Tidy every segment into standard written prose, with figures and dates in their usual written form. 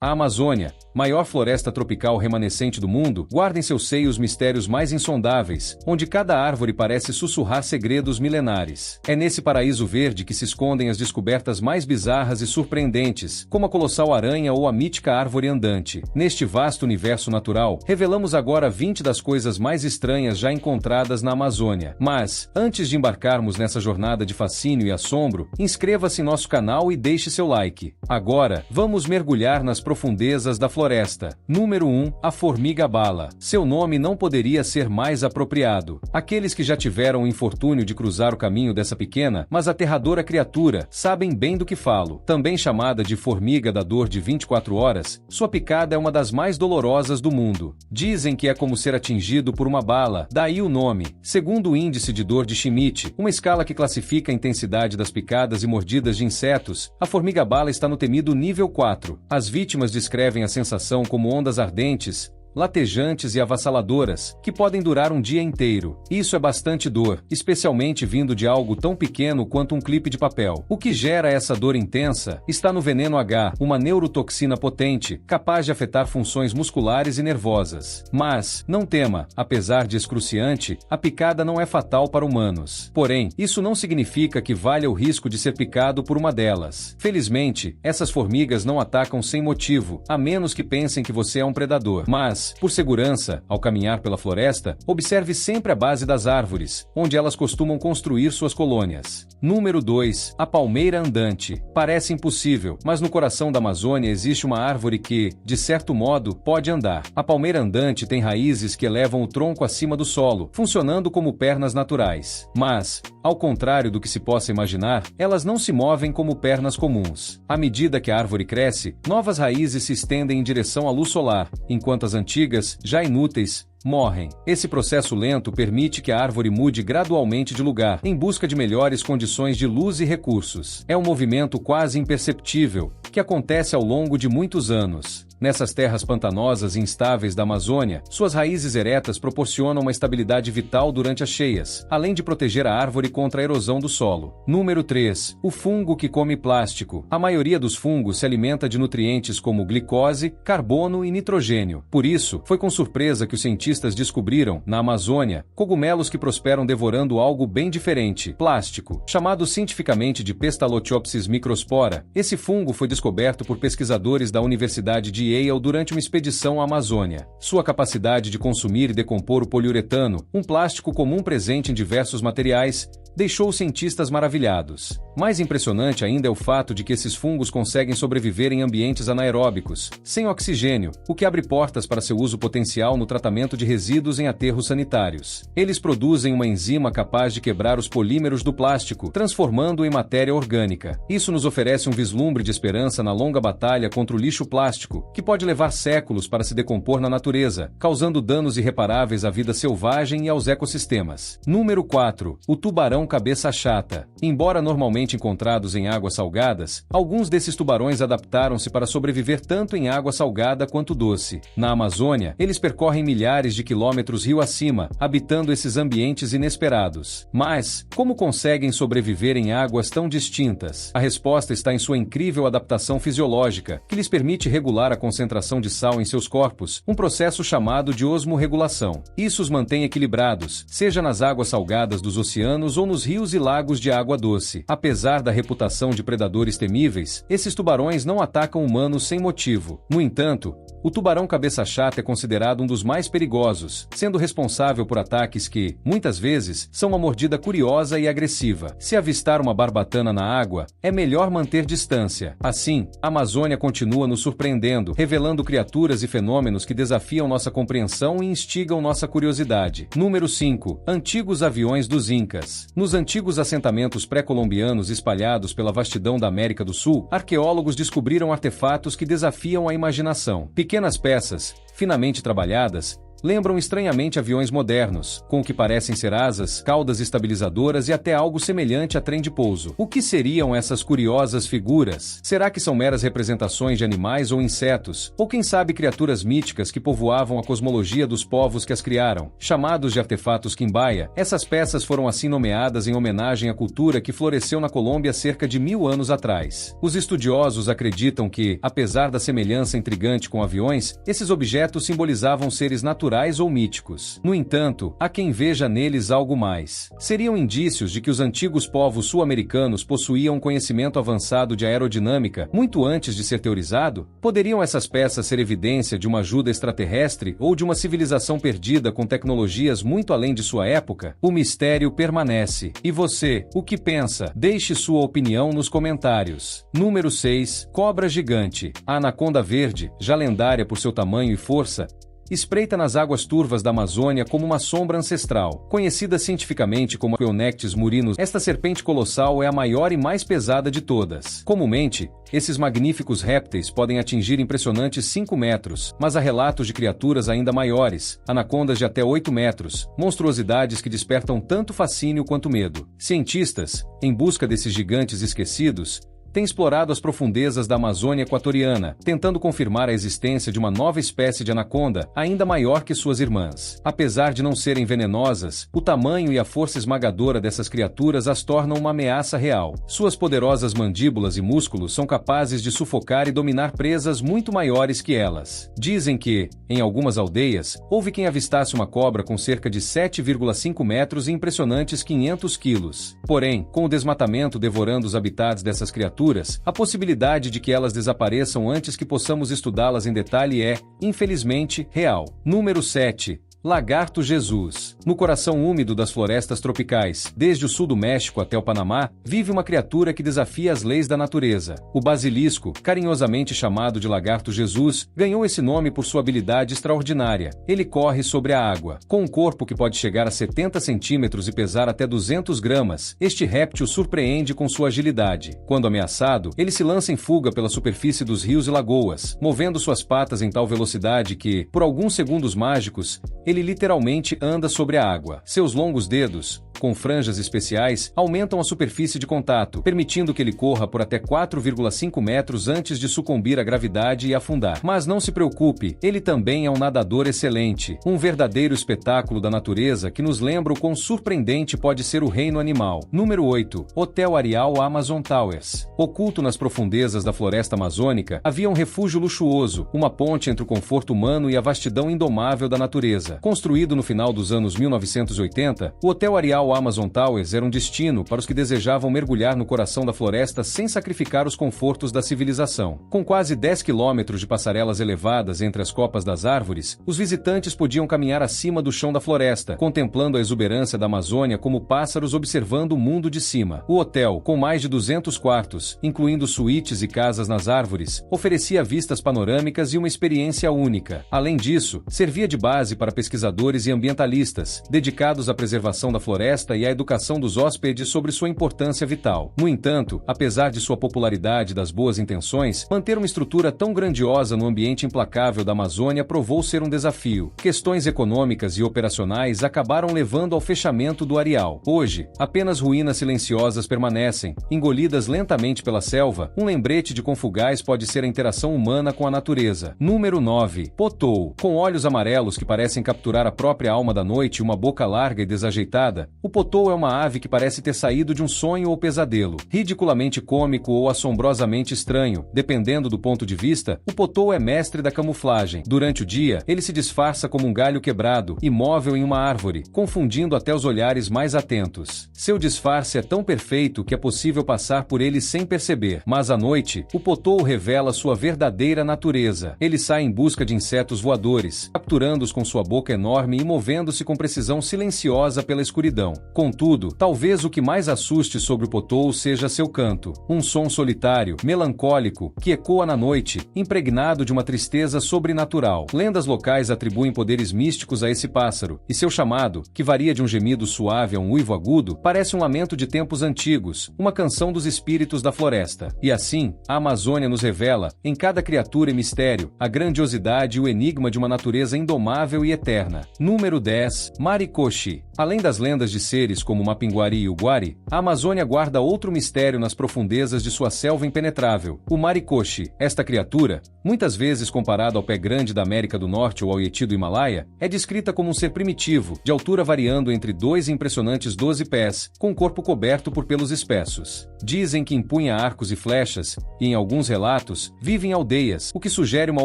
A Amazônia, maior floresta tropical remanescente do mundo, guarda em seu seio os mistérios mais insondáveis, onde cada árvore parece sussurrar segredos milenares. É nesse paraíso verde que se escondem as descobertas mais bizarras e surpreendentes, como a colossal aranha ou a mítica árvore andante. Neste vasto universo natural, revelamos agora 20 das coisas mais estranhas já encontradas na Amazônia. Mas, antes de embarcarmos nessa jornada de fascínio e assombro, inscreva-se em nosso canal e deixe seu like. Agora, vamos mergulhar nas profundezas da floresta. Número 1. A formiga-bala. Seu nome não poderia ser mais apropriado. Aqueles que já tiveram o infortúnio de cruzar o caminho dessa pequena, mas aterradora criatura, sabem bem do que falo. Também chamada de formiga da dor de 24 horas, sua picada é uma das mais dolorosas do mundo. Dizem que é como ser atingido por uma bala, daí o nome. Segundo o índice de dor de Schmidt, uma escala que classifica a intensidade das picadas e mordidas de insetos, a formiga-bala está no temido nível 4. As vítimas descrevem a sensação como ondas ardentes, latejantes e avassaladoras, que podem durar um dia inteiro. Isso é bastante dor, especialmente vindo de algo tão pequeno quanto um clipe de papel. O que gera essa dor intensa está no veneno H, uma neurotoxina potente, capaz de afetar funções musculares e nervosas. Mas, não tema, apesar de excruciante, a picada não é fatal para humanos. Porém, isso não significa que valha o risco de ser picado por uma delas. Felizmente, essas formigas não atacam sem motivo, a menos que pensem que você é um predador. Mas, por segurança, ao caminhar pela floresta, observe sempre a base das árvores, onde elas costumam construir suas colônias. Número 2. A palmeira andante. Parece impossível, mas no coração da Amazônia existe uma árvore que, de certo modo, pode andar. A palmeira andante tem raízes que elevam o tronco acima do solo, funcionando como pernas naturais. Mas, ao contrário do que se possa imaginar, elas não se movem como pernas comuns. À medida que a árvore cresce, novas raízes se estendem em direção à luz solar, enquanto as antigas, já inúteis, morrem. Esse processo lento permite que a árvore mude gradualmente de lugar, em busca de melhores condições de luz e recursos. É um movimento quase imperceptível, que acontece ao longo de muitos anos. Nessas terras pantanosas e instáveis da Amazônia, suas raízes eretas proporcionam uma estabilidade vital durante as cheias, além de proteger a árvore contra a erosão do solo. Número 3. O fungo que come plástico. A maioria dos fungos se alimenta de nutrientes como glicose, carbono e nitrogênio. Por isso, foi com surpresa que os cientistas descobriram, na Amazônia, cogumelos que prosperam devorando algo bem diferente: plástico. Chamado cientificamente de Pestalotiopsis microspora, esse fungo foi descoberto por pesquisadores da Universidade de Yale durante uma expedição à Amazônia. Sua capacidade de consumir e decompor o poliuretano, um plástico comum presente em diversos materiais, deixou os cientistas maravilhados. Mais impressionante ainda é o fato de que esses fungos conseguem sobreviver em ambientes anaeróbicos, sem oxigênio, o que abre portas para seu uso potencial no tratamento de resíduos em aterros sanitários. Eles produzem uma enzima capaz de quebrar os polímeros do plástico, transformando-o em matéria orgânica. Isso nos oferece um vislumbre de esperança na longa batalha contra o lixo plástico, que pode levar séculos para se decompor na natureza, causando danos irreparáveis à vida selvagem e aos ecossistemas. Número 4. O tubarão cabeça chata. Embora normalmente encontrados em águas salgadas, alguns desses tubarões adaptaram-se para sobreviver tanto em água salgada quanto doce. Na Amazônia, eles percorrem milhares de quilômetros rio acima, habitando esses ambientes inesperados. Mas, como conseguem sobreviver em águas tão distintas? A resposta está em sua incrível adaptação fisiológica, que lhes permite regular a concentração de sal em seus corpos, um processo chamado de osmorregulação. Isso os mantém equilibrados, seja nas águas salgadas dos oceanos ou nos rios e lagos de água doce. Apesar da reputação de predadores temíveis, esses tubarões não atacam humanos sem motivo. No entanto, o tubarão cabeça chata é considerado um dos mais perigosos, sendo responsável por ataques que, muitas vezes, são uma mordida curiosa e agressiva. Se avistar uma barbatana na água, é melhor manter distância. Assim, a Amazônia continua nos surpreendendo, revelando criaturas e fenômenos que desafiam nossa compreensão e instigam nossa curiosidade. Número 5. Antigos aviões dos Incas. Nos antigos assentamentos pré-colombianos espalhados pela vastidão da América do Sul, arqueólogos descobriram artefatos que desafiam a imaginação. Pequenas peças, finamente trabalhadas, lembram estranhamente aviões modernos, com o que parecem ser asas, caudas estabilizadoras e até algo semelhante a trem de pouso. O que seriam essas curiosas figuras? Será que são meras representações de animais ou insetos? Ou quem sabe criaturas míticas que povoavam a cosmologia dos povos que as criaram? Chamados de artefatos Quimbaya, essas peças foram assim nomeadas em homenagem à cultura que floresceu na Colômbia cerca de 1000 anos atrás. Os estudiosos acreditam que, apesar da semelhança intrigante com aviões, esses objetos simbolizavam seres naturais ou míticos. No entanto, há quem veja neles algo mais. Seriam indícios de que os antigos povos sul-americanos possuíam um conhecimento avançado de aerodinâmica muito antes de ser teorizado? Poderiam essas peças ser evidência de uma ajuda extraterrestre ou de uma civilização perdida com tecnologias muito além de sua época? O mistério permanece. E você, o que pensa? Deixe sua opinião nos comentários. Número 6. Cobra gigante. A anaconda verde, já lendária por seu tamanho e força, espreita nas águas turvas da Amazônia como uma sombra ancestral. Conhecida cientificamente como Eunectes murinus, esta serpente colossal é a maior e mais pesada de todas. Comumente, esses magníficos répteis podem atingir impressionantes 5 metros, mas há relatos de criaturas ainda maiores, anacondas de até 8 metros, monstruosidades que despertam tanto fascínio quanto medo. Cientistas, em busca desses gigantes esquecidos, tem explorado as profundezas da Amazônia equatoriana, tentando confirmar a existência de uma nova espécie de anaconda, ainda maior que suas irmãs. Apesar de não serem venenosas, o tamanho e a força esmagadora dessas criaturas as tornam uma ameaça real. Suas poderosas mandíbulas e músculos são capazes de sufocar e dominar presas muito maiores que elas. Dizem que, em algumas aldeias, houve quem avistasse uma cobra com cerca de 7,5 metros e impressionantes 500 quilos. Porém, com o desmatamento devorando os habitats dessas criaturas, a possibilidade de que elas desapareçam antes que possamos estudá-las em detalhe é, infelizmente, real. Número 7. Lagarto Jesus. No coração úmido das florestas tropicais, desde o sul do México até o Panamá, vive uma criatura que desafia as leis da natureza. O basilisco, carinhosamente chamado de Lagarto Jesus, ganhou esse nome por sua habilidade extraordinária. Ele corre sobre a água. Com um corpo que pode chegar a 70 centímetros e pesar até 200 gramas, este réptil surpreende com sua agilidade. Quando ameaçado, ele se lança em fuga pela superfície dos rios e lagoas, movendo suas patas em tal velocidade que, por alguns segundos mágicos, ele literalmente anda sobre a água. Seus longos dedos, com franjas especiais, aumentam a superfície de contato, permitindo que ele corra por até 4,5 metros antes de sucumbir à gravidade e afundar. Mas não se preocupe, ele também é um nadador excelente, um verdadeiro espetáculo da natureza que nos lembra o quão surpreendente pode ser o reino animal. Número 8. Hotel Arial Amazon Towers. Oculto nas profundezas da floresta amazônica, havia um refúgio luxuoso, uma ponte entre o conforto humano e a vastidão indomável da natureza. Construído no final dos anos 1980, o Hotel Arial Amazon Towers era um destino para os que desejavam mergulhar no coração da floresta sem sacrificar os confortos da civilização. Com quase 10 quilômetros de passarelas elevadas entre as copas das árvores, os visitantes podiam caminhar acima do chão da floresta, contemplando a exuberância da Amazônia como pássaros observando o mundo de cima. O hotel, com mais de 200 quartos, incluindo suítes e casas nas árvores, oferecia vistas panorâmicas e uma experiência única. Além disso, servia de base para pesquisadores e ambientalistas, dedicados à preservação da floresta e à educação dos hóspedes sobre sua importância vital. No entanto, apesar de sua popularidade e das boas intenções, manter uma estrutura tão grandiosa no ambiente implacável da Amazônia provou ser um desafio. Questões econômicas e operacionais acabaram levando ao fechamento do areal. Hoje, apenas ruínas silenciosas permanecem, engolidas lentamente pela selva. Um lembrete de quão fugaz pode ser a interação humana com a natureza. Número 9. Potou. Com olhos amarelos que parecem capturar a própria alma da noite e uma boca larga e desajeitada, o potou é uma ave que parece ter saído de um sonho ou pesadelo. Ridiculamente cômico ou assombrosamente estranho, dependendo do ponto de vista, o potou é mestre da camuflagem. Durante o dia, ele se disfarça como um galho quebrado, imóvel em uma árvore, confundindo até os olhares mais atentos. Seu disfarce é tão perfeito que é possível passar por ele sem perceber. Mas à noite, o potou revela sua verdadeira natureza. Ele sai em busca de insetos voadores, capturando-os com sua boca enorme e movendo-se com precisão silenciosa pela escuridão. exploração. Contudo, talvez o que mais assuste sobre o potou seja seu canto, um som solitário, melancólico, que ecoa na noite, impregnado de uma tristeza sobrenatural. Lendas locais atribuem poderes místicos a esse pássaro, e seu chamado, que varia de um gemido suave a um uivo agudo, parece um lamento de tempos antigos, uma canção dos espíritos da floresta. E assim, a Amazônia nos revela, em cada criatura e mistério, a grandiosidade e o enigma de uma natureza indomável e eterna. Número 10. Maricochi. Além das lendas de seres como o Mapinguari e o Guari, a Amazônia guarda outro mistério nas profundezas de sua selva impenetrável, o Maricochi. Esta criatura, muitas vezes comparada ao pé grande da América do Norte ou ao Yeti do Himalaia, é descrita como um ser primitivo, de altura variando entre 2 e impressionantes 12 pés, com o corpo coberto por pelos espessos. Dizem que empunha arcos e flechas, e em alguns relatos, vive em aldeias, o que sugere uma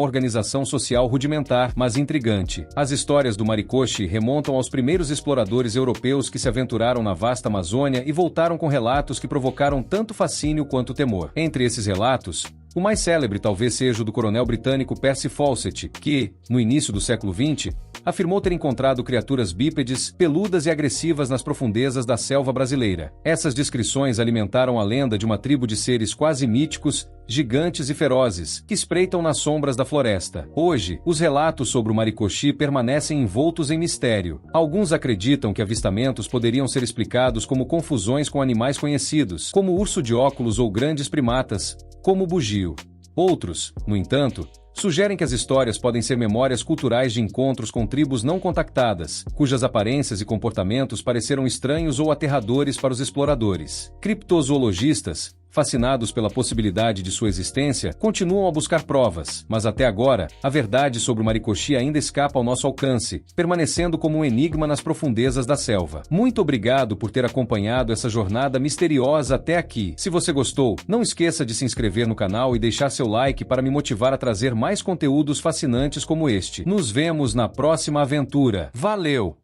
organização social rudimentar, mas intrigante. As histórias do Maricochi remontam aos primeiros exploradores europeus que se aventuraram na vasta Amazônia e voltaram com relatos que provocaram tanto fascínio quanto temor. Entre esses relatos, o mais célebre talvez seja o do coronel britânico Percy Fawcett, que, no início do século XX, afirmou ter encontrado criaturas bípedes, peludas e agressivas nas profundezas da selva brasileira. Essas descrições alimentaram a lenda de uma tribo de seres quase míticos, gigantes e ferozes, que espreitam nas sombras da floresta. Hoje, os relatos sobre o Maricochi permanecem envoltos em mistério. Alguns acreditam que avistamentos poderiam ser explicados como confusões com animais conhecidos, como o urso de óculos ou grandes primatas, como o bugio. Outros, no entanto, sugerem que as histórias podem ser memórias culturais de encontros com tribos não contactadas, cujas aparências e comportamentos pareceram estranhos ou aterradores para os exploradores. Criptozoologistas, fascinados pela possibilidade de sua existência, continuam a buscar provas, mas até agora, a verdade sobre o Maricochi ainda escapa ao nosso alcance, permanecendo como um enigma nas profundezas da selva. Muito obrigado por ter acompanhado essa jornada misteriosa até aqui. Se você gostou, não esqueça de se inscrever no canal e deixar seu like para me motivar a trazer mais conteúdos fascinantes como este. Nos vemos na próxima aventura. Valeu!